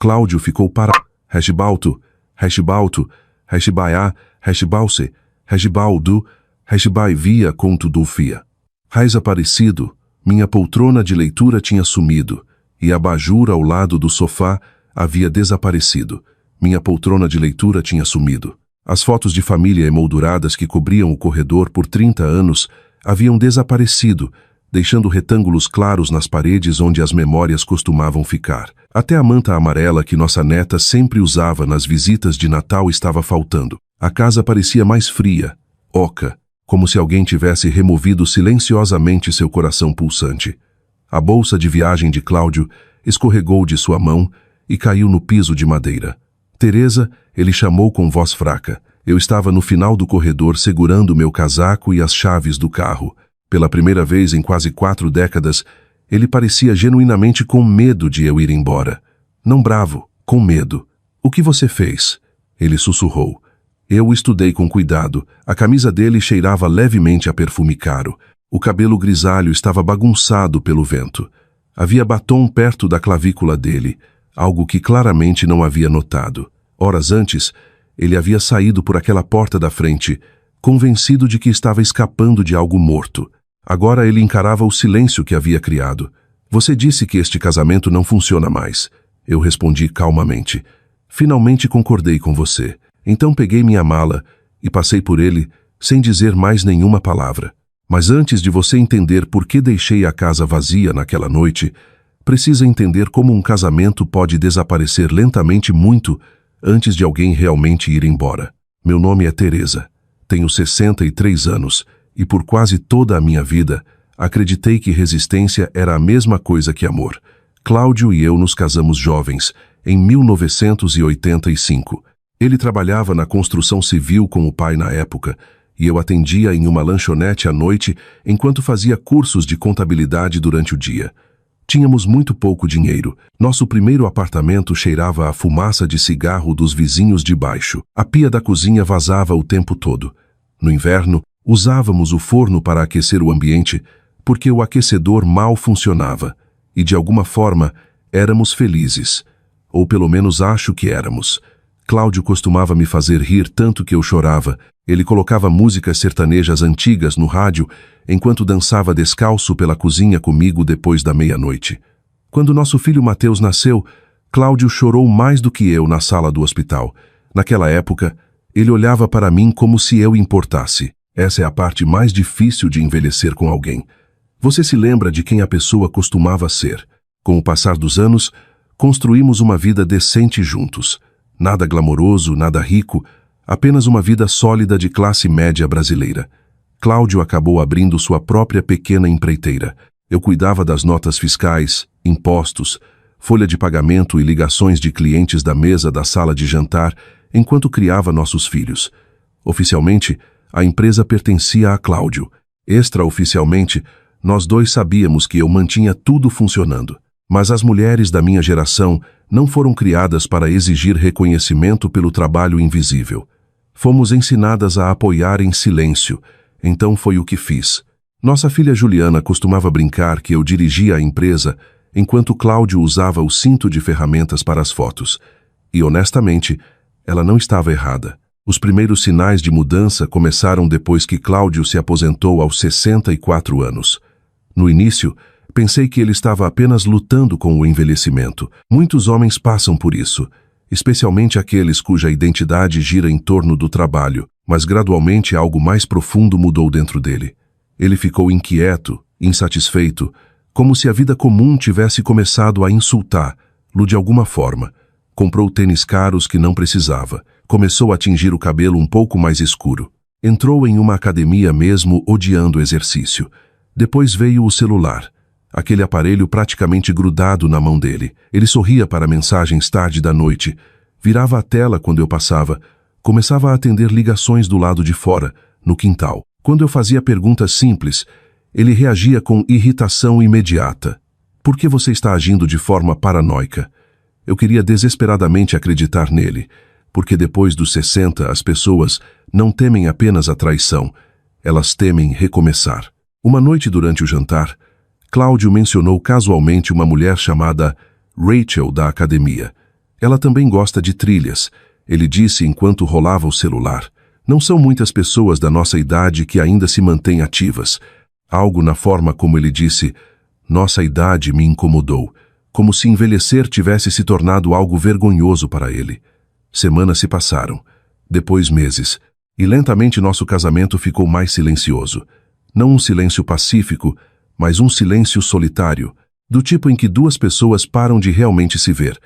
Cláudio ficou para Hashbalto, Hashbalto, Hashbaiá, Hashbalse, Hashbaldu, Hashbaivia conto do fia. Raiz aparecido, minha poltrona de leitura tinha sumido, e a abajur ao lado do sofá havia desaparecido. Minha poltrona de leitura tinha sumido. As fotos de família emolduradas que cobriam o corredor por 30 anos haviam desaparecido, deixando retângulos claros nas paredes onde as memórias costumavam ficar. Até a manta amarela que nossa neta sempre usava nas visitas de Natal estava faltando. A casa parecia mais fria, oca, como se alguém tivesse removido silenciosamente seu coração pulsante. A bolsa de viagem de Cláudio escorregou de sua mão e caiu no piso de madeira. Teresa, ele chamou com voz fraca. Eu estava no final do corredor segurando meu casaco e as chaves do carro. Pela primeira vez em quase 4 décadas, ele parecia genuinamente com medo de eu ir embora. Não bravo, com medo. O que você fez? Ele sussurrou. Eu o estudei com cuidado. A camisa dele cheirava levemente a perfume caro. O cabelo grisalho estava bagunçado pelo vento. Havia batom perto da clavícula dele, algo que claramente não havia notado. Horas antes, ele havia saído por aquela porta da frente, convencido de que estava escapando de algo morto. Agora ele encarava o silêncio que havia criado. Você disse que este casamento não funciona mais. Eu respondi calmamente. Finalmente concordei com você. Então peguei minha mala e passei por ele sem dizer mais nenhuma palavra. Mas antes de você entender por que deixei a casa vazia naquela noite, precisa entender como um casamento pode desaparecer lentamente muito antes de alguém realmente ir embora. Meu nome é Teresa. Tenho 63 anos e por quase toda a minha vida acreditei que resistência era a mesma coisa que amor. Cláudio e eu nos casamos jovens, em 1985. Ele trabalhava na construção civil com o pai na época, e eu atendia em uma lanchonete à noite enquanto fazia cursos de contabilidade durante o dia. Tínhamos muito pouco dinheiro. Nosso primeiro apartamento cheirava a fumaça de cigarro dos vizinhos de baixo. A pia da cozinha vazava o tempo todo. No inverno, usávamos o forno para aquecer o ambiente, porque o aquecedor mal funcionava. E de alguma forma, éramos felizes. Ou pelo menos acho que éramos. Cláudio costumava me fazer rir tanto que eu chorava. Ele colocava músicas sertanejas antigas no rádio enquanto dançava descalço pela cozinha comigo depois da meia-noite. Quando nosso filho Mateus nasceu, Cláudio chorou mais do que eu na sala do hospital. Naquela época, ele olhava para mim como se eu importasse. Essa é a parte mais difícil de envelhecer com alguém. Você se lembra de quem a pessoa costumava ser. Com o passar dos anos, construímos uma vida decente juntos. Nada glamouroso, nada rico, apenas uma vida sólida de classe média brasileira. Cláudio acabou abrindo sua própria pequena empreiteira. Eu cuidava das notas fiscais, impostos, folha de pagamento e ligações de clientes da mesa da sala de jantar, enquanto criava nossos filhos. Oficialmente, a empresa pertencia a Cláudio. Extraoficialmente, nós dois sabíamos que eu mantinha tudo funcionando. Mas as mulheres da minha geração não foram criadas para exigir reconhecimento pelo trabalho invisível. Fomos ensinadas a apoiar em silêncio, então foi o que fiz. Nossa filha Juliana costumava brincar que eu dirigia a empresa enquanto Cláudio usava o cinto de ferramentas para as fotos. E honestamente, ela não estava errada. Os primeiros sinais de mudança começaram depois que Cláudio se aposentou aos 64 anos. No início, pensei que ele estava apenas lutando com o envelhecimento. Muitos homens passam por isso, especialmente aqueles cuja identidade gira em torno do trabalho, mas gradualmente algo mais profundo mudou dentro dele. Ele ficou inquieto, insatisfeito, como se a vida comum tivesse começado a insultá-lo de alguma forma. Comprou tênis caros que não precisava. Começou a tingir o cabelo um pouco mais escuro. Entrou em uma academia mesmo odiando o exercício. Depois veio o celular. Aquele aparelho praticamente grudado na mão dele. Ele sorria para mensagens tarde da noite. Virava a tela quando eu passava. Começava a atender ligações do lado de fora, no quintal. Quando eu fazia perguntas simples, ele reagia com irritação imediata. Por que você está agindo de forma paranoica? Eu queria desesperadamente acreditar nele, porque depois dos 60 as pessoas não temem apenas a traição, elas temem recomeçar. Uma noite durante o jantar, Cláudio mencionou casualmente uma mulher chamada Rachel da academia. Ela também gosta de trilhas, ele disse enquanto rolava o celular. Não são muitas pessoas da nossa idade que ainda se mantêm ativas. Algo na forma como ele disse, nossa idade me incomodou, como se envelhecer tivesse se tornado algo vergonhoso para ele. Semanas se passaram, depois meses, e lentamente nosso casamento ficou mais silencioso. Não um silêncio pacífico, mas um silêncio solitário, do tipo em que duas pessoas param de realmente se ver.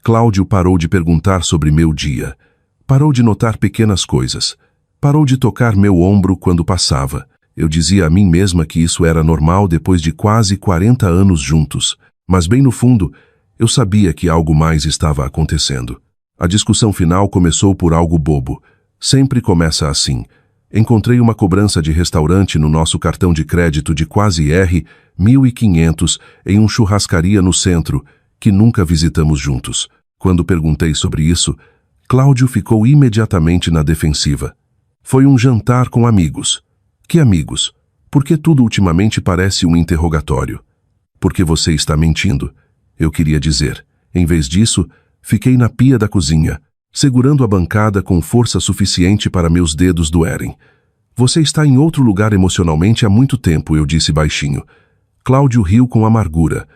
Cláudio parou de perguntar sobre meu dia. Parou de notar pequenas coisas. Parou de tocar meu ombro quando passava. Eu dizia a mim mesma que isso era normal depois de quase 40 anos juntos. Mas bem no fundo, eu sabia que algo mais estava acontecendo. A discussão final começou por algo bobo. Sempre começa assim. Encontrei uma cobrança de restaurante no nosso cartão de crédito de quase R$ 1.500 em uma churrascaria no centro, que nunca visitamos juntos. Quando perguntei sobre isso, Cláudio ficou imediatamente na defensiva. Foi um jantar com amigos. Que amigos? Porque tudo ultimamente parece um interrogatório. Porque você está mentindo, eu queria dizer. Em vez disso, fiquei na pia da cozinha, segurando a bancada com força suficiente para meus dedos doerem. Você está em outro lugar emocionalmente há muito tempo, eu disse baixinho. Cláudio riu com amargura.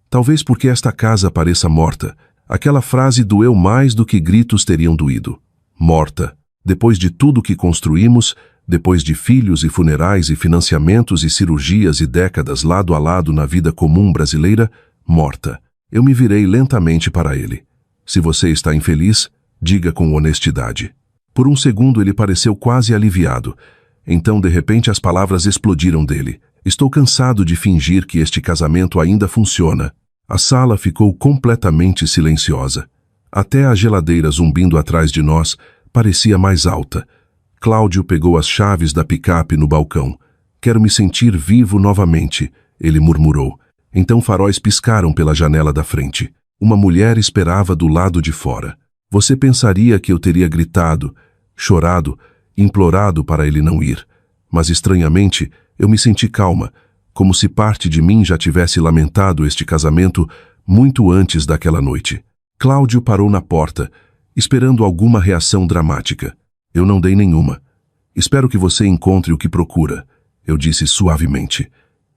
Talvez porque esta casa pareça morta. Aquela frase doeu mais do que gritos teriam doído. Morta. Depois de tudo que construímos, depois de filhos e funerais e financiamentos e cirurgias e décadas lado a lado na vida comum brasileira, morta. Eu me virei lentamente para ele. Se você está infeliz, diga com honestidade. Por um segundo ele pareceu quase aliviado. Então, de repente, as palavras explodiram dele. Estou cansado de fingir que este casamento ainda funciona. A sala ficou completamente silenciosa. Até a geladeira zumbindo atrás de nós parecia mais alta. Cláudio pegou as chaves da picape no balcão. Quero me sentir vivo novamente, ele murmurou. Então faróis piscaram pela janela da frente. Uma mulher esperava do lado de fora. Você pensaria que eu teria gritado, chorado, implorado para ele não ir. Mas estranhamente, eu me senti calma, como se parte de mim já tivesse lamentado este casamento muito antes daquela noite. Cláudio parou na porta, esperando alguma reação dramática. Eu não dei nenhuma. Espero que você encontre o que procura, eu disse suavemente.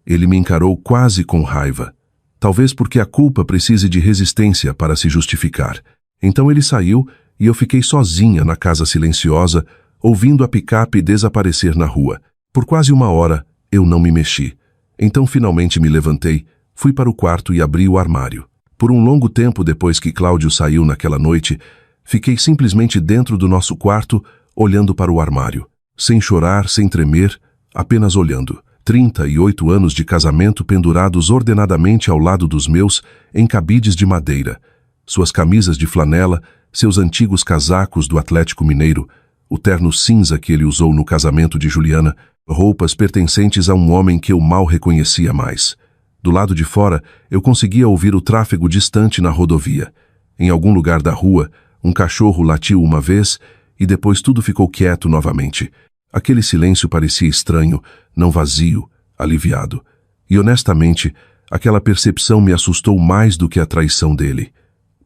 Ele me encarou quase com raiva. Talvez porque a culpa precise de resistência para se justificar. Então ele saiu e eu fiquei sozinha na casa silenciosa, ouvindo a picape desaparecer na rua. Por quase uma hora, eu não me mexi. Então finalmente me levantei, fui para o quarto e abri o armário. Por um longo tempo depois que Cláudio saiu naquela noite, fiquei simplesmente dentro do nosso quarto, olhando para o armário. Sem chorar, sem tremer, apenas olhando. 38 anos de casamento pendurados ordenadamente ao lado dos meus, em cabides de madeira. Suas camisas de flanela, seus antigos casacos do Atlético Mineiro, o terno cinza que ele usou no casamento de Juliana, roupas pertencentes a um homem que eu mal reconhecia mais. Do lado de fora, eu conseguia ouvir o tráfego distante na rodovia. Em algum lugar da rua, um cachorro latiu uma vez e depois tudo ficou quieto novamente. Aquele silêncio parecia estranho, não vazio, aliviado. E honestamente, aquela percepção me assustou mais do que a traição dele.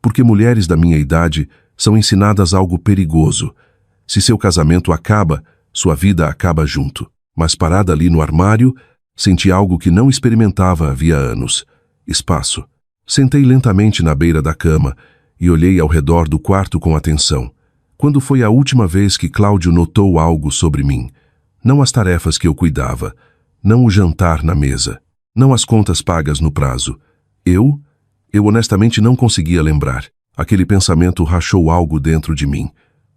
Porque mulheres da minha idade são ensinadas algo perigoso. Se seu casamento acaba, sua vida acaba junto. Mas parada ali no armário, senti algo que não experimentava havia anos. Espaço. Sentei lentamente na beira da cama e olhei ao redor do quarto com atenção. Quando foi a última vez que Cláudio notou algo sobre mim? Não as tarefas que eu cuidava, não o jantar na mesa, não as contas pagas no prazo. Eu honestamente não conseguia lembrar. Aquele pensamento rachou algo dentro de mim.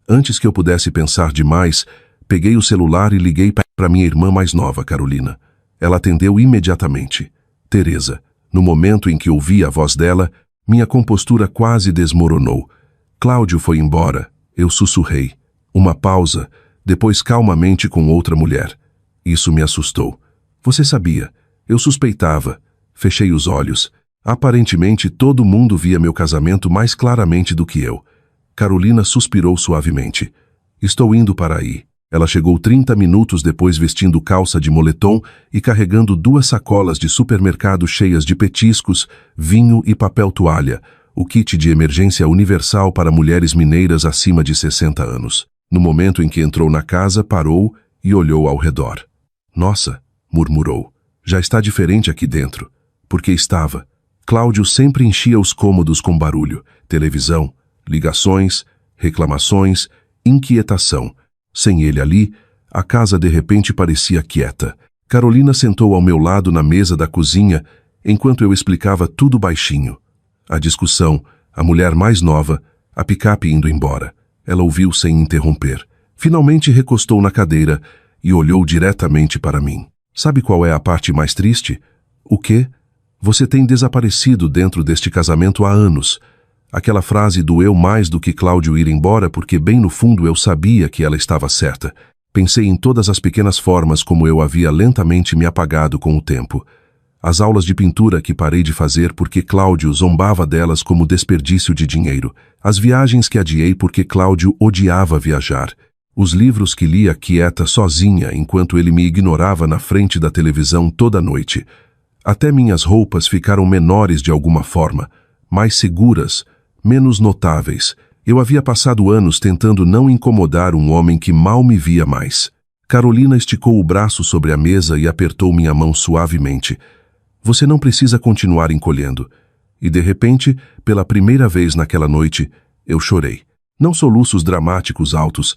Antes que eu pudesse pensar demais, peguei o celular e liguei para minha irmã mais nova, Carolina. Ela atendeu imediatamente. Teresa. No momento em que ouvi a voz dela, minha compostura quase desmoronou. Cláudio foi embora. Eu sussurrei. Uma pausa, depois calmamente com outra mulher. Isso me assustou. Você sabia. Eu suspeitava. Fechei os olhos. Aparentemente todo mundo via meu casamento mais claramente do que eu. Carolina suspirou suavemente. Estou indo para aí. Ela chegou 30 minutos depois vestindo calça de moletom e carregando 2 sacolas de supermercado cheias de petiscos, vinho e papel toalha, o kit de emergência universal para mulheres mineiras acima de 60 anos. No momento em que entrou na casa, parou e olhou ao redor. Nossa, murmurou, já está diferente aqui dentro. Porque estava. Cláudio sempre enchia os cômodos com barulho, televisão, ligações, reclamações, inquietação. Sem ele ali, a casa de repente parecia quieta. Carolina sentou ao meu lado na mesa da cozinha, enquanto eu explicava tudo baixinho. A discussão, a mulher mais nova, a picape indo embora. Ela ouviu sem interromper. Finalmente recostou na cadeira e olhou diretamente para mim. Sabe qual é a parte mais triste? O quê? Você tem desaparecido dentro deste casamento há anos. Aquela frase doeu mais do que Cláudio ir embora, porque bem no fundo eu sabia que ela estava certa. Pensei em todas as pequenas formas como eu havia lentamente me apagado com o tempo. As aulas de pintura que parei de fazer porque Cláudio zombava delas como desperdício de dinheiro. As viagens que adiei porque Cláudio odiava viajar. Os livros que lia quieta sozinha enquanto ele me ignorava na frente da televisão toda noite. Até minhas roupas ficaram menores de alguma forma, mais seguras, menos notáveis. Eu havia passado anos tentando não incomodar um homem que mal me via mais. Carolina esticou o braço sobre a mesa e apertou minha mão suavemente. Você não precisa continuar encolhendo. E de repente, pela primeira vez naquela noite, eu chorei. Não soluços dramáticos altos,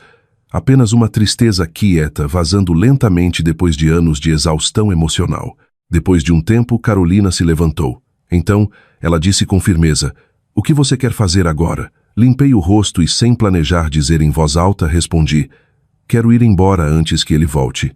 apenas uma tristeza quieta vazando lentamente depois de anos de exaustão emocional. Depois de um tempo, Carolina se levantou. Então, ela disse com firmeza, o que você quer fazer agora? Limpei o rosto e, sem planejar dizer em voz alta, respondi, quero ir embora antes que ele volte.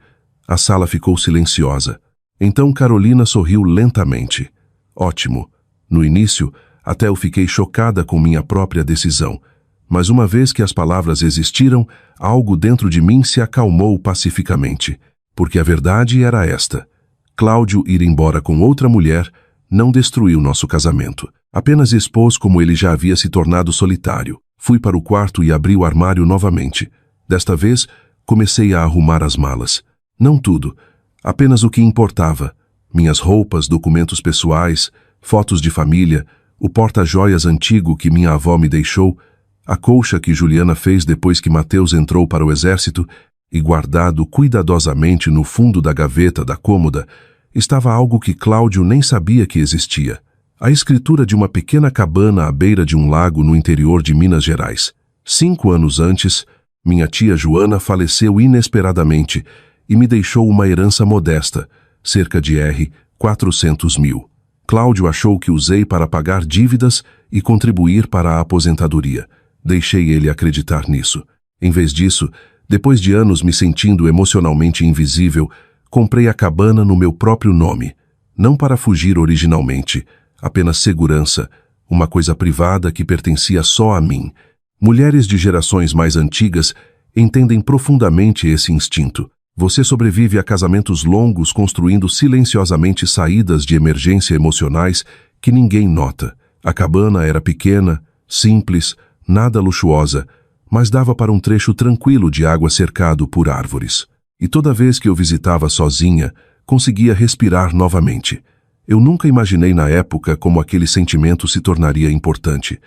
A sala ficou silenciosa. Então Carolina sorriu lentamente. Ótimo. No início, até eu fiquei chocada com minha própria decisão. Mas uma vez que as palavras existiram, algo dentro de mim se acalmou pacificamente. Porque a verdade era esta. Cláudio ir embora com outra mulher não destruiu nosso casamento. Apenas expôs como ele já havia se tornado solitário. Fui para o quarto e abri o armário novamente. Desta vez, comecei a arrumar as malas. Não tudo, apenas o que importava. Minhas roupas, documentos pessoais, fotos de família, o porta-joias antigo que minha avó me deixou, a colcha que Juliana fez depois que Mateus entrou para o exército, e guardado cuidadosamente no fundo da gaveta da cômoda, estava algo que Cláudio nem sabia que existia. A escritura de uma pequena cabana à beira de um lago no interior de Minas Gerais. 5 anos antes, minha tia Joana faleceu inesperadamente e me deixou uma herança modesta, cerca de R$ 400 mil. Cláudio achou que usei para pagar dívidas e contribuir para a aposentadoria. Deixei ele acreditar nisso. Em vez disso, depois de anos me sentindo emocionalmente invisível, comprei a cabana no meu próprio nome. Não para fugir originalmente, apenas segurança, uma coisa privada que pertencia só a mim. Mulheres de gerações mais antigas entendem profundamente esse instinto. Você sobrevive a casamentos longos construindo silenciosamente saídas de emergência emocionais que ninguém nota. A cabana era pequena, simples, nada luxuosa, mas dava para um trecho tranquilo de água cercado por árvores. E toda vez que eu visitava sozinha, conseguia respirar novamente. Eu nunca imaginei na época como aquele sentimento se tornaria importante.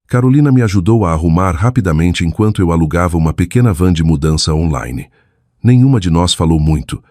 Carolina me ajudou a arrumar rapidamente enquanto eu alugava uma pequena van de mudança online. Nenhuma de nós falou muito.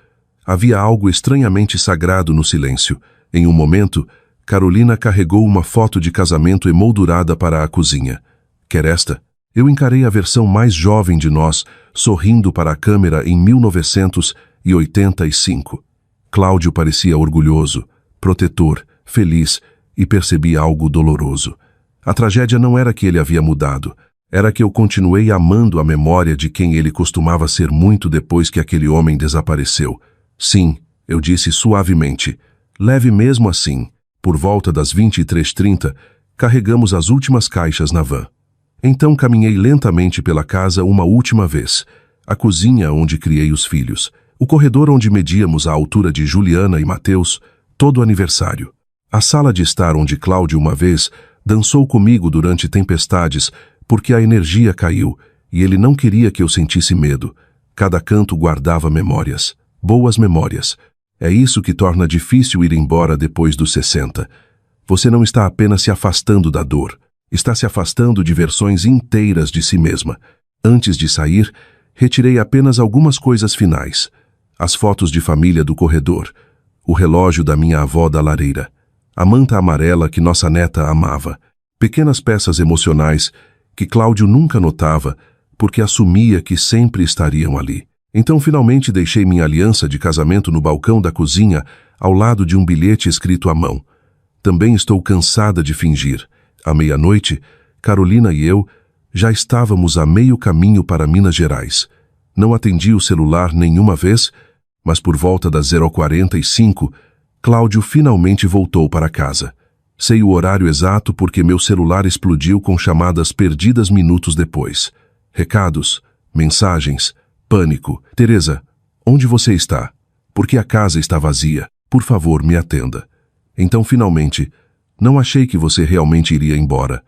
Havia algo estranhamente sagrado no silêncio. Em um momento, Carolina carregou uma foto de casamento emoldurada para a cozinha. Quer esta? Eu encarei a versão mais jovem de nós, sorrindo para a câmera em 1985. Cláudio parecia orgulhoso, protetor, feliz, e percebi algo doloroso. A tragédia não era que ele havia mudado, era que eu continuei amando a memória de quem ele costumava ser muito depois que aquele homem desapareceu. Sim, eu disse suavemente, leve mesmo assim. Por volta das 23h30, carregamos as últimas caixas na van. Então caminhei lentamente pela casa uma última vez, a cozinha onde criei os filhos, o corredor onde medíamos a altura de Juliana e Mateus, todo aniversário, a sala de estar onde Cláudio uma vez dançou comigo durante tempestades porque a energia caiu e ele não queria que eu sentisse medo. Cada canto guardava memórias, boas memórias. É isso que torna difícil ir embora depois dos 60. Você não está apenas se afastando da dor, Está se afastando de versões inteiras de si mesma. Antes de sair, retirei apenas algumas coisas finais. As fotos de família do corredor, o relógio da minha avó da lareira, a manta amarela que nossa neta amava, pequenas peças emocionais que Cláudio nunca notava porque assumia que sempre estariam ali. Então finalmente deixei minha aliança de casamento no balcão da cozinha ao lado de um bilhete escrito à mão. Também estou cansada de fingir. À meia-noite, Carolina e eu já estávamos a meio caminho para Minas Gerais. Não atendi o celular nenhuma vez, mas por volta das 0h45, Cláudio finalmente voltou para casa. Sei o horário exato porque meu celular explodiu com chamadas perdidas minutos depois. Recados, mensagens, pânico. Teresa, onde você está? Porque a casa está vazia. Por favor, me atenda. Então, finalmente, não achei que você realmente iria embora.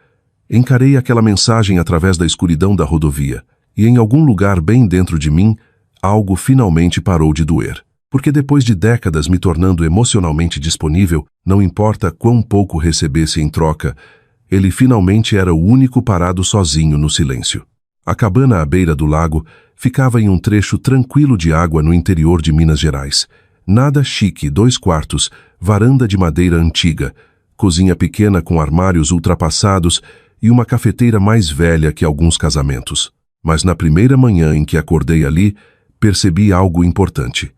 Encarei aquela mensagem através da escuridão da rodovia, e em algum lugar bem dentro de mim, algo finalmente parou de doer. Porque depois de décadas me tornando emocionalmente disponível, não importa quão pouco recebesse em troca, ele finalmente era o único parado sozinho no silêncio. A cabana à beira do lago ficava em um trecho tranquilo de água no interior de Minas Gerais. Nada chique, 2 quartos, varanda de madeira antiga, cozinha pequena com armários ultrapassados e uma cafeteira mais velha que alguns casamentos. Mas na primeira manhã em que acordei ali, percebi algo importante.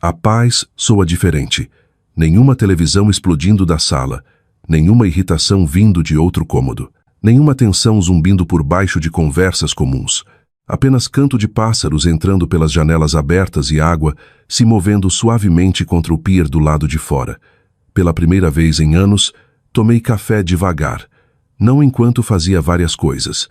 A paz soa diferente. Nenhuma televisão explodindo da sala, nenhuma irritação vindo de outro cômodo, nenhuma tensão zumbindo por baixo de conversas comuns. Apenas canto de pássaros entrando pelas janelas abertas e água se movendo suavemente contra o pier do lado de fora. Pela primeira vez em anos, tomei café devagar, não enquanto fazia várias coisas,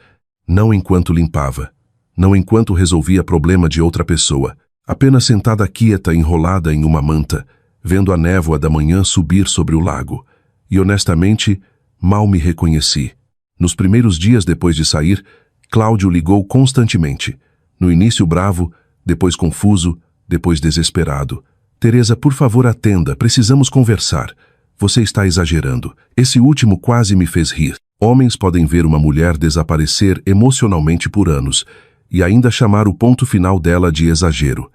não enquanto limpava, não enquanto resolvia problema de outra pessoa, apenas sentada quieta enrolada em uma manta, vendo a névoa da manhã subir sobre o lago. E honestamente, mal me reconheci. Nos primeiros dias depois de sair, Cláudio ligou constantemente. No início bravo, depois confuso, depois desesperado. Teresa, por favor, atenda, precisamos conversar. Você está exagerando. Esse último quase me fez rir. Homens podem ver uma mulher desaparecer emocionalmente por anos e ainda chamar o ponto final dela de exagero.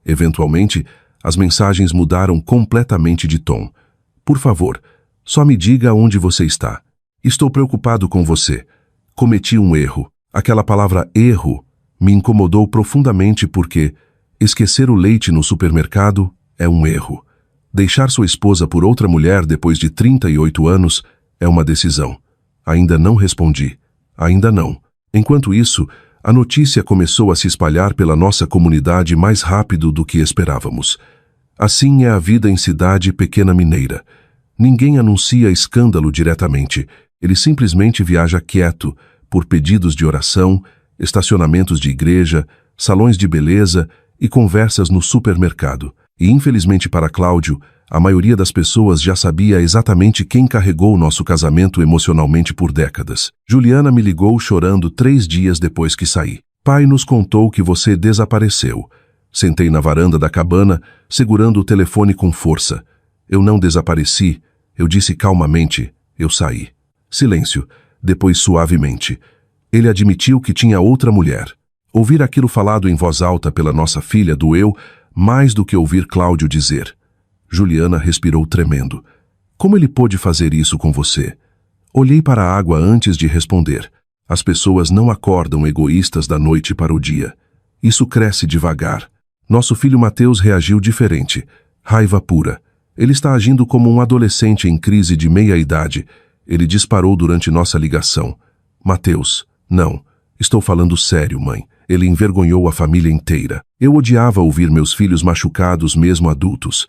Eventualmente, as mensagens mudaram completamente de tom. Por favor, só me diga onde você está. Estou preocupado com você. Cometi um erro. Aquela palavra erro me incomodou profundamente porque esquecer o leite no supermercado é um erro. Deixar sua esposa por outra mulher depois de 38 anos é uma decisão. Ainda não respondi. Ainda não. Enquanto isso, a notícia começou a se espalhar pela nossa comunidade mais rápido do que esperávamos. Assim é a vida em cidade pequena mineira. Ninguém anuncia escândalo diretamente. Ele simplesmente viaja quieto, por pedidos de oração, estacionamentos de igreja, salões de beleza e conversas no supermercado. E infelizmente para Cláudio, a maioria das pessoas já sabia exatamente quem carregou nosso casamento emocionalmente por décadas. Juliana me ligou chorando 3 dias depois que saí. Pai nos contou que você desapareceu. Sentei na varanda da cabana, segurando o telefone com força. Eu não desapareci, eu disse calmamente, eu saí. Silêncio, depois suavemente. Ele admitiu que tinha outra mulher. Ouvir aquilo falado em voz alta pela nossa filha doeu mais do que ouvir Cláudio dizer. Juliana respirou tremendo. Como ele pôde fazer isso com você? Olhei para a água antes de responder. As pessoas não acordam egoístas da noite para o dia. Isso cresce devagar. Nosso filho Mateus reagiu diferente. Raiva pura. Ele está agindo como um adolescente em crise de meia-idade. Ele disparou durante nossa ligação. Mateus, não. Estou falando sério, mãe. Ele envergonhou a família inteira. Eu odiava ouvir meus filhos machucados, mesmo adultos.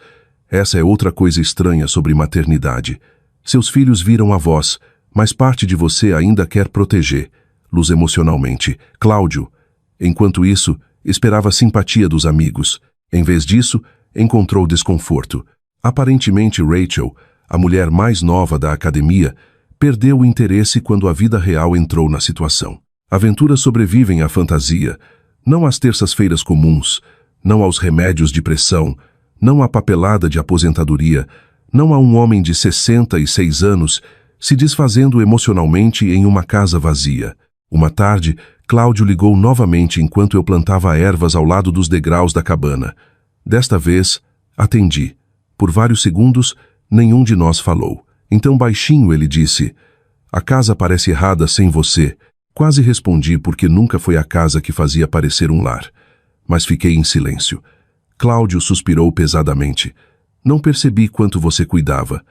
Essa é outra coisa estranha sobre maternidade. Seus filhos viram a voz, mas parte de você ainda quer proteger-los emocionalmente. Cláudio, enquanto isso, esperava simpatia dos amigos. Em vez disso, encontrou desconforto. Aparentemente, Rachel, a mulher mais nova da academia, perdeu o interesse quando a vida real entrou na situação. Aventuras sobrevivem à fantasia, não às terças-feiras comuns, não aos remédios de pressão, não à papelada de aposentadoria, não a um homem de 66 anos se desfazendo emocionalmente em uma casa vazia. Uma tarde, Cláudio ligou novamente enquanto eu plantava ervas ao lado dos degraus da cabana. Desta vez, atendi. Por vários segundos, nenhum de nós falou. Então baixinho ele disse: "A casa parece errada sem você." Quase respondi porque nunca foi a casa que fazia parecer um lar. Mas fiquei em silêncio. Cláudio suspirou pesadamente. "Não percebi quanto você cuidava."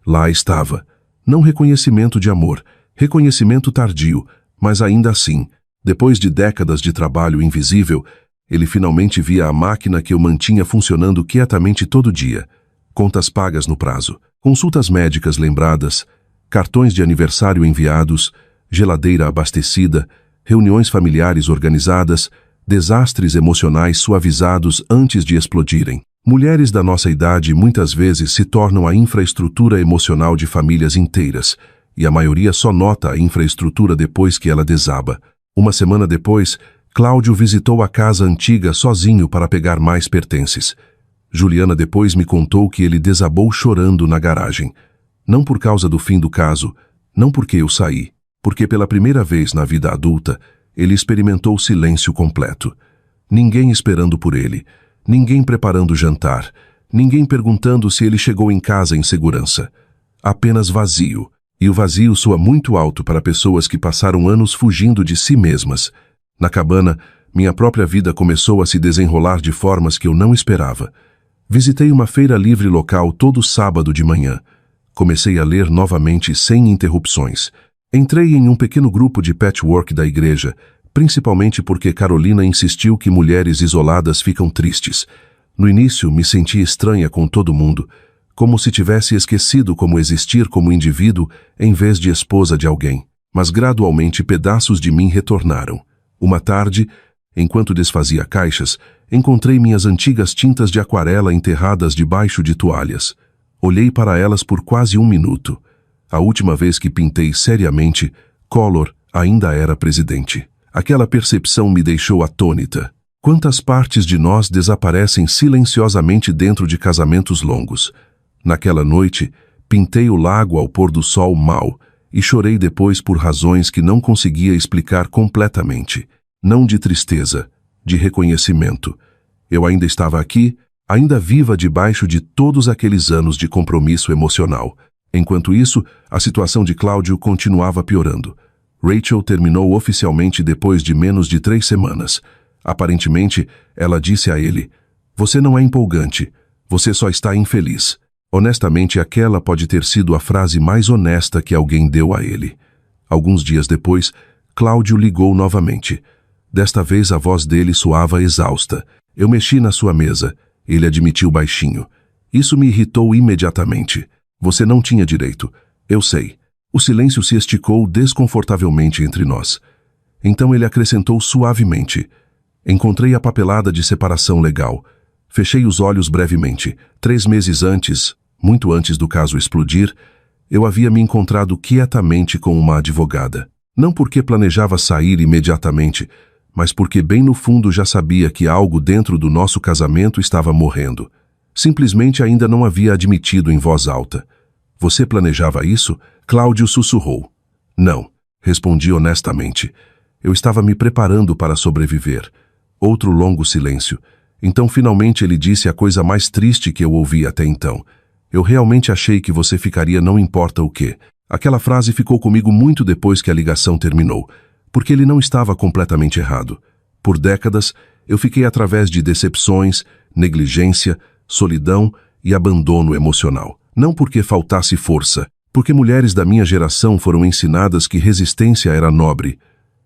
Lá estava. Não reconhecimento de amor, reconhecimento tardio, mas ainda assim, depois de décadas de trabalho invisível, ele finalmente via a máquina que eu mantinha funcionando quietamente todo dia. Contas pagas no prazo, consultas médicas lembradas, cartões de aniversário enviados, geladeira abastecida, reuniões familiares organizadas, desastres emocionais suavizados antes de explodirem. Mulheres da nossa idade muitas vezes se tornam a infraestrutura emocional de famílias inteiras, e a maioria só nota a infraestrutura depois que ela desaba. Uma semana depois, Cláudio visitou a casa antiga sozinho para pegar mais pertences. Juliana depois me contou que ele desabou chorando na garagem. Não por causa do fim do caso, não porque eu saí, porque pela primeira vez na vida adulta, ele experimentou silêncio completo. Ninguém esperando por ele, ninguém preparando o jantar, ninguém perguntando se ele chegou em casa em segurança. Apenas vazio. E o vazio soa muito alto para pessoas que passaram anos fugindo de si mesmas. Na cabana, minha própria vida começou a se desenrolar de formas que eu não esperava. Visitei uma feira livre local todo sábado de manhã. Comecei a ler novamente sem interrupções. Entrei em um pequeno grupo de patchwork da igreja, principalmente porque Carolina insistiu que mulheres isoladas ficam tristes. No início, me senti estranha com todo mundo, como se tivesse esquecido como existir como indivíduo em vez de esposa de alguém. Mas gradualmente pedaços de mim retornaram. Uma tarde, enquanto desfazia caixas, encontrei minhas antigas tintas de aquarela enterradas debaixo de toalhas. Olhei para elas por quase 1 minuto. A última vez que pintei seriamente, Collor ainda era presidente. Aquela percepção me deixou atônita. Quantas partes de nós desaparecem silenciosamente dentro de casamentos longos? Naquela noite, pintei o lago ao pôr do sol mal e chorei depois por razões que não conseguia explicar completamente. Não de tristeza, de reconhecimento. Eu ainda estava aqui, ainda viva debaixo de todos aqueles anos de compromisso emocional. Enquanto isso, a situação de Cláudio continuava piorando. Rachel terminou oficialmente depois de menos de 3 semanas. Aparentemente, ela disse a ele: "Você não é empolgante, você só está infeliz." Honestamente, aquela pode ter sido a frase mais honesta que alguém deu a ele. Alguns dias depois, Cláudio ligou novamente. Desta vez a voz dele soava exausta. Eu mexi na sua mesa. Ele admitiu baixinho. Isso me irritou imediatamente. "Você não tinha direito." "Eu sei." O silêncio se esticou desconfortavelmente entre nós. Então ele acrescentou suavemente: "Encontrei a papelada de separação legal." Fechei os olhos brevemente. 3 meses antes, muito antes do caso explodir, eu havia me encontrado quietamente com uma advogada. Não porque planejava sair imediatamente, mas porque bem no fundo já sabia que algo dentro do nosso casamento estava morrendo. Simplesmente ainda não havia admitido em voz alta. "Você planejava isso?" Cláudio sussurrou. "Não", respondi honestamente. Eu estava me preparando para sobreviver. Outro longo silêncio. Então finalmente ele disse a coisa mais triste que eu ouvi até então. "Eu realmente achei que você ficaria não importa o quê." Aquela frase ficou comigo muito depois que a ligação terminou, porque ele não estava completamente errado. Por décadas, eu fiquei através de decepções, negligência, solidão e abandono emocional. Não porque faltasse força, porque mulheres da minha geração foram ensinadas que resistência era nobre,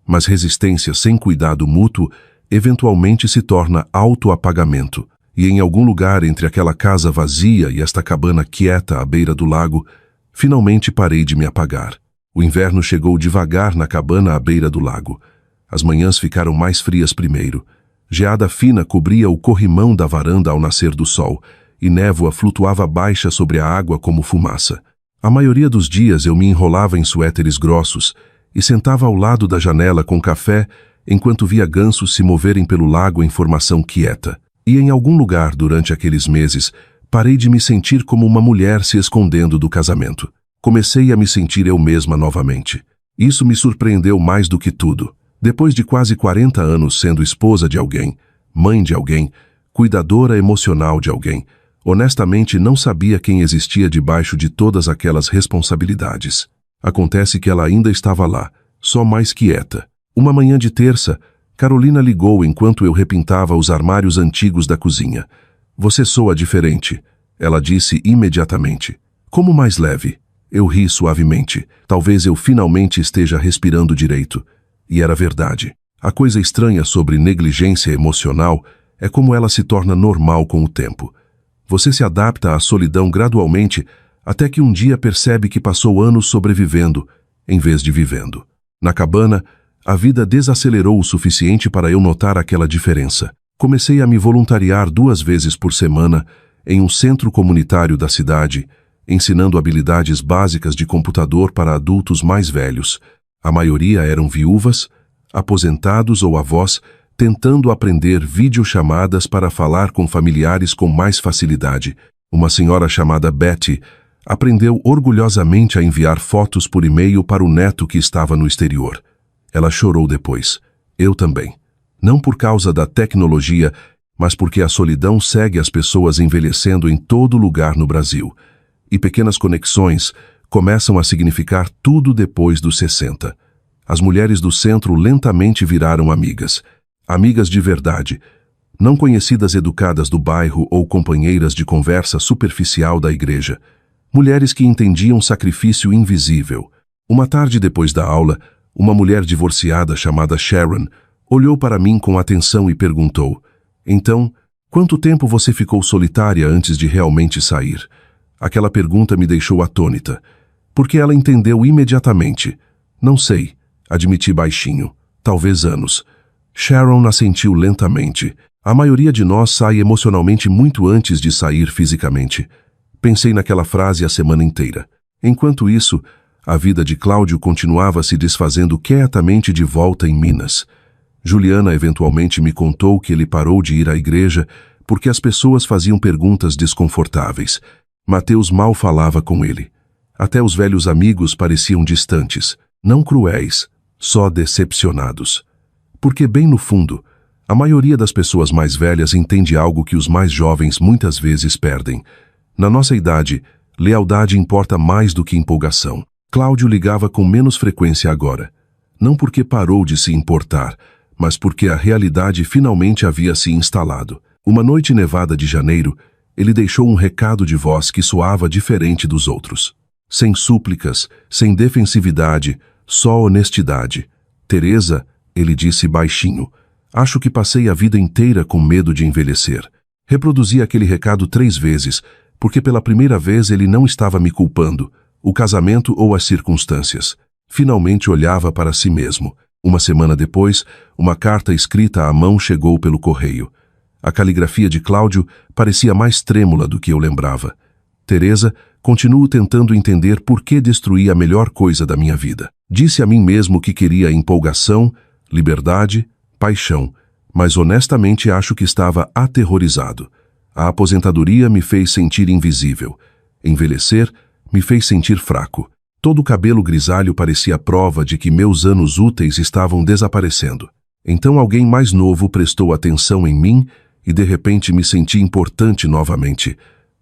mas resistência sem cuidado mútuo eventualmente se torna autoapagamento. E em algum lugar entre aquela casa vazia e esta cabana quieta à beira do lago, finalmente parei de me apagar. O inverno chegou devagar na cabana à beira do lago. As manhãs ficaram mais frias primeiro. Geada fina cobria o corrimão da varanda ao nascer do sol, e névoa flutuava baixa sobre a água como fumaça. A maioria dos dias eu me enrolava em suéteres grossos e sentava ao lado da janela com café enquanto via gansos se moverem pelo lago em formação quieta. E em algum lugar durante aqueles meses, parei de me sentir como uma mulher se escondendo do casamento. Comecei a me sentir eu mesma novamente. Isso me surpreendeu mais do que tudo. Depois de quase 40 anos sendo esposa de alguém, mãe de alguém, cuidadora emocional de alguém, honestamente não sabia quem existia debaixo de todas aquelas responsabilidades. Acontece que ela ainda estava lá, só mais quieta. Uma manhã de terça, Carolina ligou enquanto eu repintava os armários antigos da cozinha. Você soa diferente, ela disse imediatamente. Como mais leve? Eu ri suavemente. Talvez eu finalmente esteja respirando direito. E era verdade. A coisa estranha sobre negligência emocional é como ela se torna normal com o tempo. Você se adapta à solidão gradualmente até que um dia percebe que passou anos sobrevivendo, em vez de vivendo. Na cabana, a vida desacelerou o suficiente para eu notar aquela diferença. Comecei a me voluntariar 2 vezes por semana em um centro comunitário da cidade, ensinando habilidades básicas de computador para adultos mais velhos. A maioria eram viúvas, aposentados ou avós, tentando aprender videochamadas para falar com familiares com mais facilidade. Uma senhora chamada Betty aprendeu orgulhosamente a enviar fotos por e-mail para o neto que estava no exterior. Ela chorou depois. Eu também. Não por causa da tecnologia, mas porque a solidão segue as pessoas envelhecendo em todo lugar no Brasil. E pequenas conexões começam a significar tudo depois dos 60. As mulheres do centro lentamente viraram amigas. Amigas de verdade. Não conhecidas educadas do bairro ou companheiras de conversa superficial da igreja. Mulheres que entendiam sacrifício invisível. Uma tarde depois da aula, uma mulher divorciada chamada Sharon olhou para mim com atenção e perguntou: então, quanto tempo você ficou solitária antes de realmente sair? Aquela pergunta me deixou atônita, porque ela entendeu imediatamente. Não sei, admiti baixinho. Talvez anos. Sharon assentiu lentamente. A maioria de nós sai emocionalmente muito antes de sair fisicamente. Pensei naquela frase a semana inteira. Enquanto isso, a vida de Cláudio continuava se desfazendo quietamente de volta em Minas. Juliana eventualmente me contou que ele parou de ir à igreja porque as pessoas faziam perguntas desconfortáveis. Mateus mal falava com ele. Até os velhos amigos pareciam distantes, não cruéis, só decepcionados. Porque bem no fundo, a maioria das pessoas mais velhas entende algo que os mais jovens muitas vezes perdem. Na nossa idade, lealdade importa mais do que empolgação. Cláudio ligava com menos frequência agora. Não porque parou de se importar, mas porque a realidade finalmente havia se instalado. Uma noite nevada de janeiro, ele deixou um recado de voz que soava diferente dos outros. Sem súplicas, sem defensividade, só honestidade. Teresa, ele disse baixinho, acho que passei a vida inteira com medo de envelhecer. Reproduzi aquele recado 3 vezes, porque pela primeira vez ele não estava me culpando, o casamento ou as circunstâncias. Finalmente olhava para si mesmo. Uma semana depois, uma carta escrita à mão chegou pelo correio. A caligrafia de Cláudio parecia mais trêmula do que eu lembrava. Teresa, continuo tentando entender por que destruí a melhor coisa da minha vida. Disse a mim mesmo que queria empolgação, liberdade, paixão, mas honestamente acho que estava aterrorizado. A aposentadoria me fez sentir invisível. Envelhecer me fez sentir fraco. Todo o cabelo grisalho parecia prova de que meus anos úteis estavam desaparecendo. Então alguém mais novo prestou atenção em mim e de repente me senti importante novamente.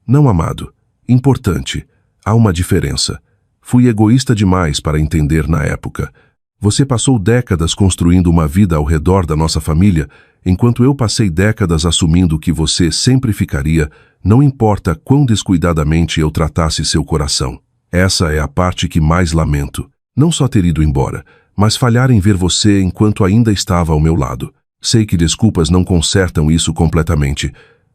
Não amado, importante. Há uma diferença. Fui egoísta demais para entender na época. Você passou décadas construindo uma vida ao redor da nossa família, enquanto eu passei décadas assumindo que você sempre ficaria, não importa quão descuidadamente eu tratasse seu coração. Essa é a parte que mais lamento. Não só ter ido embora, mas falhar em ver você enquanto ainda estava ao meu lado. Sei que desculpas não consertam isso completamente,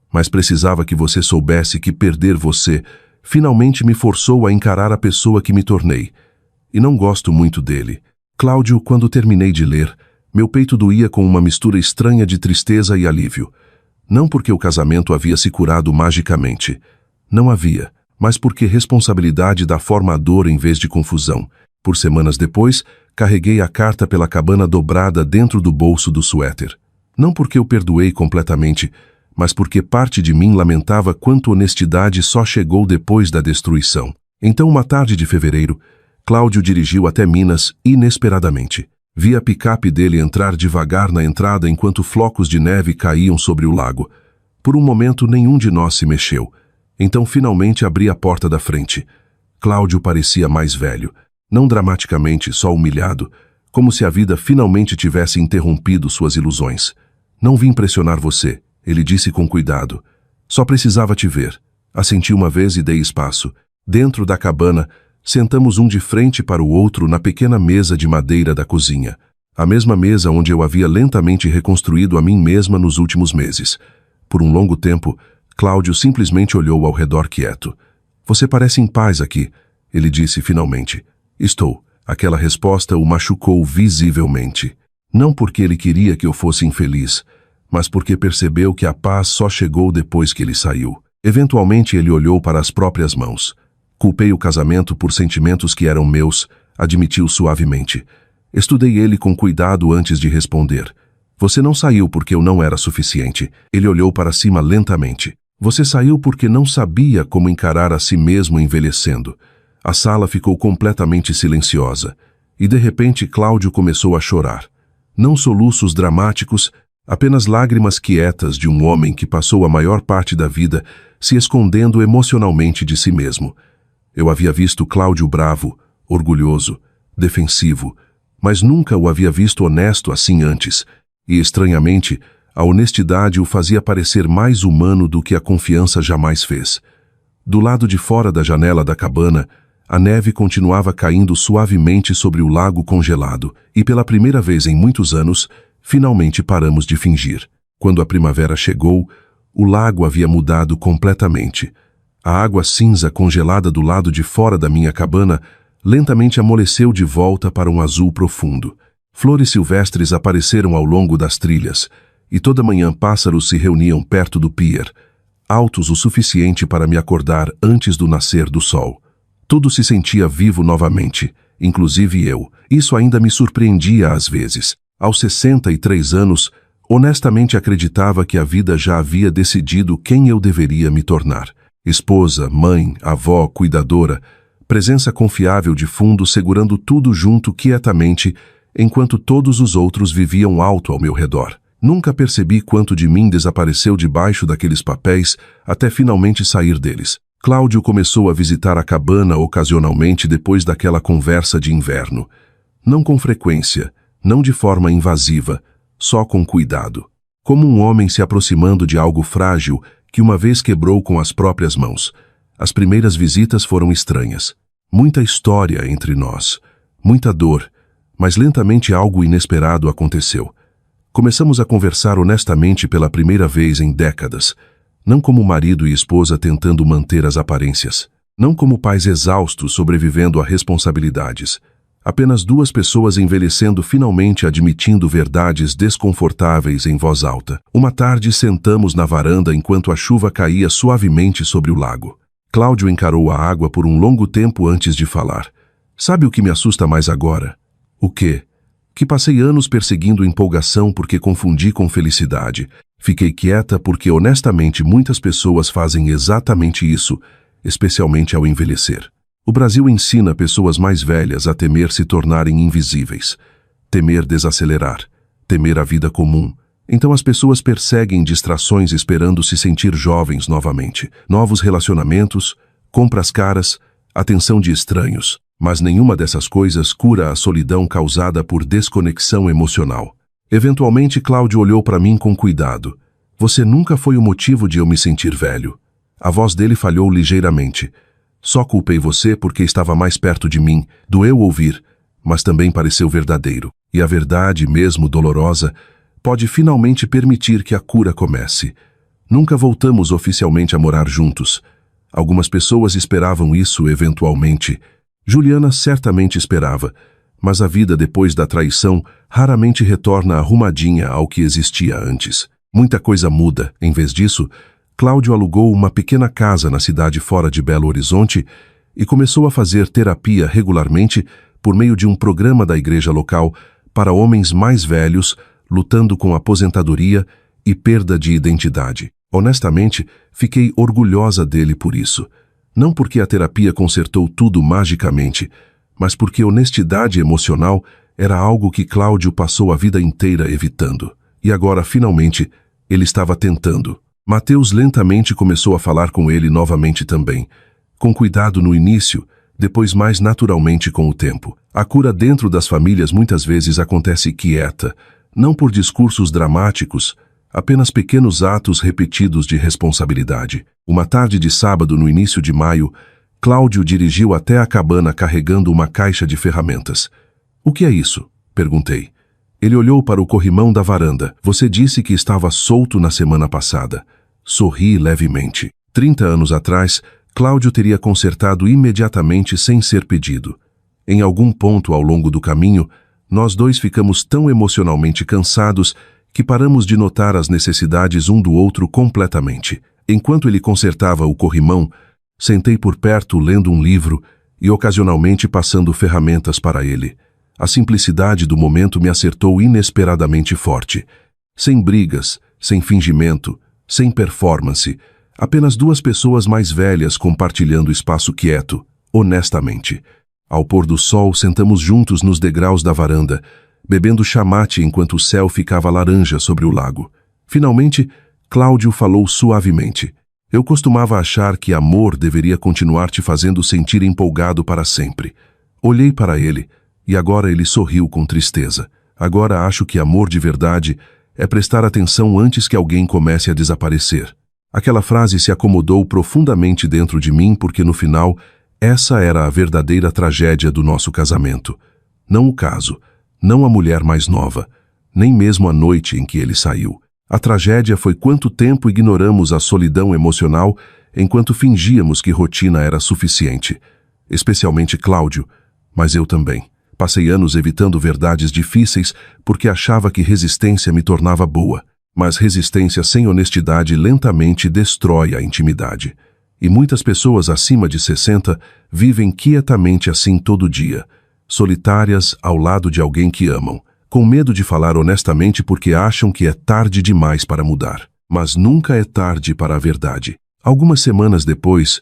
mas precisava que você soubesse que perder você finalmente me forçou a encarar a pessoa que me tornei. E não gosto muito dele. Cláudio, quando terminei de ler, meu peito doía com uma mistura estranha de tristeza e alívio. Não porque o casamento havia se curado magicamente. Não havia. Mas porque responsabilidade dá forma à dor em vez de confusão. Por semanas depois, carreguei a carta pela cabana dobrada dentro do bolso do suéter. Não porque eu perdoei completamente, mas porque parte de mim lamentava quanto honestidade só chegou depois da destruição. Então, uma tarde de fevereiro, Cláudio dirigiu até Minas inesperadamente. Vi a picape dele entrar devagar na entrada enquanto flocos de neve caíam sobre o lago. Por um momento, nenhum de nós se mexeu. Então, finalmente, abri a porta da frente. Cláudio parecia mais velho, não dramaticamente, só humilhado, como se a vida finalmente tivesse interrompido suas ilusões. Não vim pressionar você, ele disse com cuidado. Só precisava te ver. Assenti uma vez e dei espaço. Dentro da cabana, sentamos um de frente para o outro na pequena mesa de madeira da cozinha. A mesma mesa onde eu havia lentamente reconstruído a mim mesma nos últimos meses. Por um longo tempo, Cláudio simplesmente olhou ao redor quieto. Você parece em paz aqui, ele disse finalmente. Estou. Aquela resposta o machucou visivelmente. Não porque ele queria que eu fosse infeliz, mas porque percebeu que a paz só chegou depois que ele saiu. Eventualmente ele olhou para as próprias mãos. Culpei o casamento por sentimentos que eram meus, admitiu suavemente. Estudei ele com cuidado antes de responder. Você não saiu porque eu não era suficiente. Ele olhou para cima lentamente. Você saiu porque não sabia como encarar a si mesmo envelhecendo. A sala ficou completamente silenciosa. E de repente Cláudio começou a chorar. Não soluços dramáticos, apenas lágrimas quietas de um homem que passou a maior parte da vida se escondendo emocionalmente de si mesmo. Eu havia visto Cláudio bravo, orgulhoso, defensivo, mas nunca o havia visto honesto assim antes, e estranhamente, a honestidade o fazia parecer mais humano do que a confiança jamais fez. Do lado de fora da janela da cabana, a neve continuava caindo suavemente sobre o lago congelado, e pela primeira vez em muitos anos, finalmente paramos de fingir. Quando a primavera chegou, o lago havia mudado completamente. A água cinza congelada do lado de fora da minha cabana lentamente amoleceu de volta para um azul profundo. Flores silvestres apareceram ao longo das trilhas, e toda manhã pássaros se reuniam perto do pier, altos o suficiente para me acordar antes do nascer do sol. Tudo se sentia vivo novamente, inclusive eu. Isso ainda me surpreendia às vezes. Aos 63 anos, honestamente acreditava que a vida já havia decidido quem eu deveria me tornar. Esposa, mãe, avó, cuidadora, presença confiável de fundo segurando tudo junto quietamente, enquanto todos os outros viviam alto ao meu redor. Nunca percebi quanto de mim desapareceu debaixo daqueles papéis até finalmente sair deles. Cláudio começou a visitar a cabana ocasionalmente depois daquela conversa de inverno. Não com frequência, não de forma invasiva, só com cuidado. Como um homem se aproximando de algo frágil que uma vez quebrou com as próprias mãos. As primeiras visitas foram estranhas. Muita história entre nós, muita dor, mas lentamente algo inesperado aconteceu. Começamos a conversar honestamente pela primeira vez em décadas, não como marido e esposa tentando manter as aparências, não como pais exaustos sobrevivendo a responsabilidades, apenas duas pessoas envelhecendo finalmente admitindo verdades desconfortáveis em voz alta. Uma tarde sentamos na varanda enquanto a chuva caía suavemente sobre o lago. Cláudio encarou a água por um longo tempo antes de falar. Sabe o que me assusta mais agora? O quê? Que passei anos perseguindo empolgação porque confundi com felicidade. Fiquei quieta porque honestamente muitas pessoas fazem exatamente isso, especialmente ao envelhecer. O Brasil ensina pessoas mais velhas a temer se tornarem invisíveis, temer desacelerar, temer a vida comum. Então as pessoas perseguem distrações esperando se sentir jovens novamente. Novos relacionamentos, compras caras, atenção de estranhos. Mas nenhuma dessas coisas cura a solidão causada por desconexão emocional. Eventualmente, Cláudio olhou para mim com cuidado. Você nunca foi o motivo de eu me sentir velho. A voz dele falhou ligeiramente. Só culpei você porque estava mais perto de mim. Doeu ouvir, mas também pareceu verdadeiro. E a verdade, mesmo dolorosa, pode finalmente permitir que a cura comece. Nunca voltamos oficialmente a morar juntos. Algumas pessoas esperavam isso eventualmente. Juliana certamente esperava, mas a vida depois da traição raramente retorna arrumadinha ao que existia antes. Muita coisa muda. Em vez disso, Cláudio alugou uma pequena casa na cidade fora de Belo Horizonte e começou a fazer terapia regularmente por meio de um programa da igreja local para homens mais velhos lutando com aposentadoria e perda de identidade. Honestamente, fiquei orgulhosa dele por isso. Não porque a terapia consertou tudo magicamente, mas porque honestidade emocional era algo que Cláudio passou a vida inteira evitando. E agora, finalmente, ele estava tentando. Mateus lentamente começou a falar com ele novamente também. Com cuidado no início, depois mais naturalmente com o tempo. A cura dentro das famílias muitas vezes acontece quieta, não por discursos dramáticos, apenas pequenos atos repetidos de responsabilidade. Uma tarde de sábado no início de maio, Cláudio dirigiu até a cabana carregando uma caixa de ferramentas. "O que é isso?" perguntei. Ele olhou para o corrimão da varanda. "Você disse que estava solto na semana passada." Sorri levemente. 30 anos atrás, Cláudio teria consertado imediatamente sem ser pedido. Em algum ponto ao longo do caminho, nós dois ficamos tão emocionalmente cansados que paramos de notar as necessidades um do outro completamente. Enquanto ele consertava o corrimão, sentei por perto lendo um livro e ocasionalmente passando ferramentas para ele. A simplicidade do momento me acertou inesperadamente forte. Sem brigas, sem fingimento, sem performance, apenas duas pessoas mais velhas compartilhando espaço quieto, honestamente. Ao pôr do sol, sentamos juntos nos degraus da varanda, bebendo chamate enquanto o céu ficava laranja sobre o lago. Finalmente, Cláudio falou suavemente. "Eu costumava achar que amor deveria continuar te fazendo sentir empolgado para sempre." Olhei para ele, e agora ele sorriu com tristeza. "Agora acho que amor de verdade é prestar atenção antes que alguém comece a desaparecer." Aquela frase se acomodou profundamente dentro de mim porque, no final, essa era a verdadeira tragédia do nosso casamento. Não o caso, não a mulher mais nova, nem mesmo a noite em que ele saiu. A tragédia foi quanto tempo ignoramos a solidão emocional enquanto fingíamos que rotina era suficiente. Especialmente Cláudio, mas eu também. Passei anos evitando verdades difíceis porque achava que resistência me tornava boa. Mas resistência sem honestidade lentamente destrói a intimidade. E muitas pessoas acima de 60 vivem quietamente assim todo dia, solitárias ao lado de alguém que amam, com medo de falar honestamente porque acham que é tarde demais para mudar. Mas nunca é tarde para a verdade. Algumas semanas depois,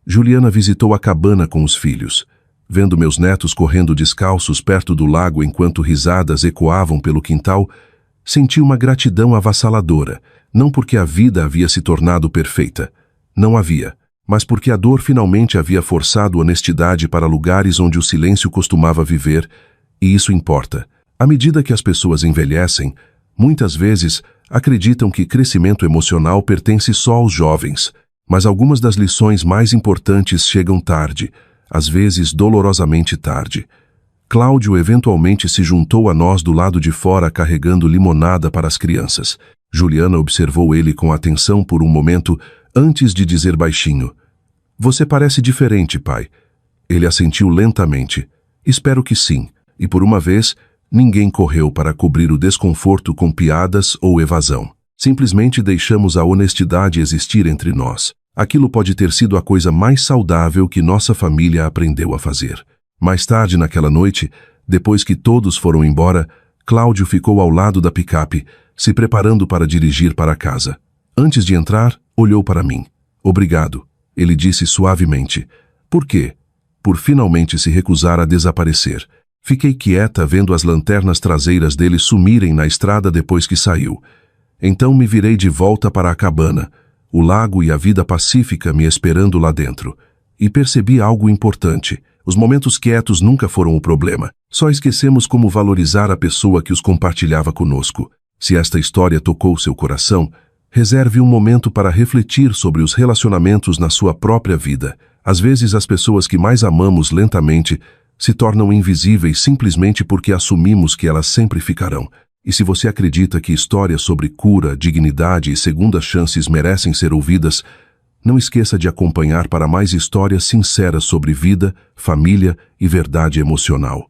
Juliana visitou a cabana com os filhos. Vendo meus netos correndo descalços perto do lago enquanto risadas ecoavam pelo quintal, senti uma gratidão avassaladora, não porque a vida havia se tornado perfeita. Não havia. Mas porque a dor finalmente havia forçado honestidade para lugares onde o silêncio costumava viver, e isso importa. À medida que as pessoas envelhecem, muitas vezes acreditam que crescimento emocional pertence só aos jovens, mas algumas das lições mais importantes chegam tarde, às vezes dolorosamente tarde. Cláudio eventualmente se juntou a nós do lado de fora carregando limonada para as crianças. Juliana observou ele com atenção por um momento antes de dizer baixinho: "Você parece diferente, pai." Ele assentiu lentamente. "Espero que sim." E por uma vez, ninguém correu para cobrir o desconforto com piadas ou evasão. Simplesmente deixamos a honestidade existir entre nós. Aquilo pode ter sido a coisa mais saudável que nossa família aprendeu a fazer. Mais tarde naquela noite, depois que todos foram embora, Cláudio ficou ao lado da picape, se preparando para dirigir para casa. Antes de entrar, olhou para mim. "Obrigado," ele disse suavemente. "Por quê?" "Por finalmente se recusar a desaparecer." Fiquei quieta vendo as lanternas traseiras dele sumirem na estrada depois que saiu. Então me virei de volta para a cabana, o lago e a vida pacífica me esperando lá dentro. E percebi algo importante. Os momentos quietos nunca foram o problema. Só esquecemos como valorizar a pessoa que os compartilhava conosco. Se esta história tocou seu coração, reserve um momento para refletir sobre os relacionamentos na sua própria vida. Às vezes as pessoas que mais amamos lentamente se tornam invisíveis simplesmente porque assumimos que elas sempre ficarão. E se você acredita que histórias sobre cura, dignidade e segundas chances merecem ser ouvidas, não esqueça de acompanhar para mais histórias sinceras sobre vida, família e verdade emocional.